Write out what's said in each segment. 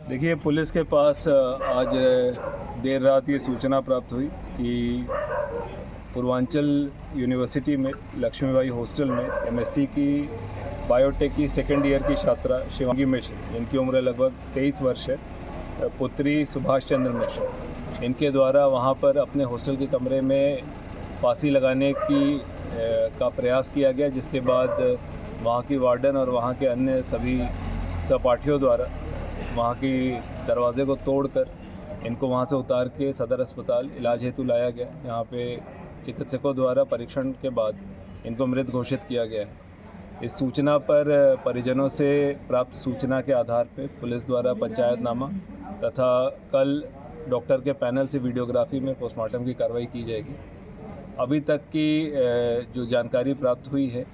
देखिए, पुलिस के पास आज देर रात ये सूचना प्राप्त हुई कि पूर्वांचल यूनिवर्सिटी में लक्ष्मीबाई हॉस्टल में एमएससी की बायोटेक की सेकेंड ईयर की छात्रा शिवांगी मिश्र, जिनकी उम्र लगभग 23 वर्ष है, पुत्री सुभाष चंद्र मिश्र, इनके द्वारा वहाँ पर अपने हॉस्टल के कमरे में फांसी लगाने का प्रयास किया गया, जिसके बाद वहाँ की वार्डन और वहाँ के अन्य सभी सहपाठियों द्वारा वहाँ की दरवाजे को तोड़कर इनको वहाँ से उतार के सदर अस्पताल इलाज हेतु लाया गया। यहाँ पे चिकित्सकों द्वारा परीक्षण के बाद इनको मृत घोषित किया गया है। इस सूचना पर परिजनों से प्राप्त सूचना के आधार पर पुलिस द्वारा पंचायतनामा तथा कल डॉक्टर के पैनल से वीडियोग्राफी में पोस्टमार्टम की कार्रवाई की जाएगी। अभी तक की जो जानकारी प्राप्त हुई है,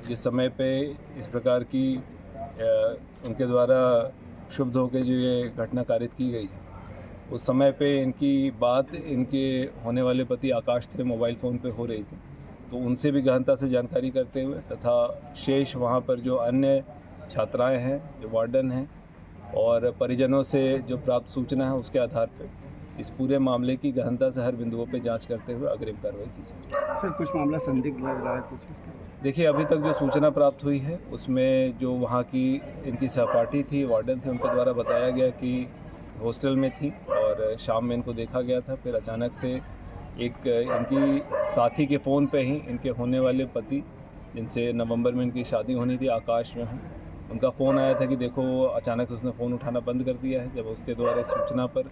जिस समय पे इस प्रकार की उनके द्वारा शुभ होकर जो ये घटना कारित की गई है, उस समय पे इनकी बात इनके होने वाले पति आकाश थे मोबाइल फ़ोन पे हो रही थी, तो उनसे भी गहनता से जानकारी करते हुए तथा शेष वहाँ पर जो अन्य छात्राएं हैं, जो वार्डन हैं और परिजनों से जो प्राप्त सूचना है, उसके आधार पर इस पूरे मामले की गहनता से हर बिंदुओं पे जांच करते हुए अग्रिम कार्रवाई की जाए। सर, कुछ मामला संदिग्ध लग रहा है कुछ इसका? देखिए, अभी तक जो सूचना प्राप्त हुई है उसमें जो वहाँ की इनकी सहपाठी थी, वार्डन थे, उनके द्वारा बताया गया कि हॉस्टल में थी और शाम में इनको देखा गया था। फिर अचानक से एक इनकी साथी के फ़ोन पे ही इनके होने वाले पति, जिनसे नवंबर में इनकी शादी होनी थी, आकाश जो हैं, उनका फ़ोन आया था कि देखो, अचानक से उसने फ़ोन उठाना बंद कर दिया है। जब उसके द्वारा सूचना पर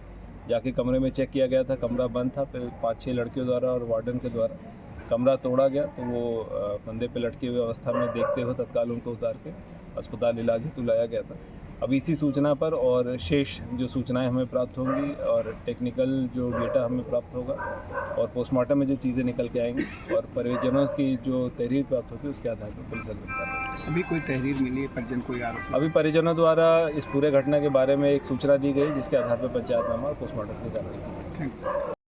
जाके कमरे में चेक किया गया था, कमरा बंद था। फिर 5-6 लड़कियों द्वारा और वार्डन के द्वारा कमरा तोड़ा गया, तो वो फंदे पे लटके हुए अवस्था में देखते हुए तत्काल उनको उतार के अस्पताल इलाज हेतु लाया गया था। अब इसी सूचना पर और शेष जो सूचनाएं हमें प्राप्त होंगी और टेक्निकल जो डेटा हमें प्राप्त होगा और पोस्टमार्टम में जो चीज़ें निकल के आएंगी और परिजनों की जो तहरीर प्राप्त होगी, उसके आधार पर पुलिस अग्रिम कार्रवाई। अभी कोई तहरीर मिली है? परिजन कोई आरोप? अभी परिजनों द्वारा इस पूरे घटना के बारे में एक सूचना दी गई, जिसके आधार पर पंचायतनामा और पोस्टमार्टम की कार्रवाई की। Thank you.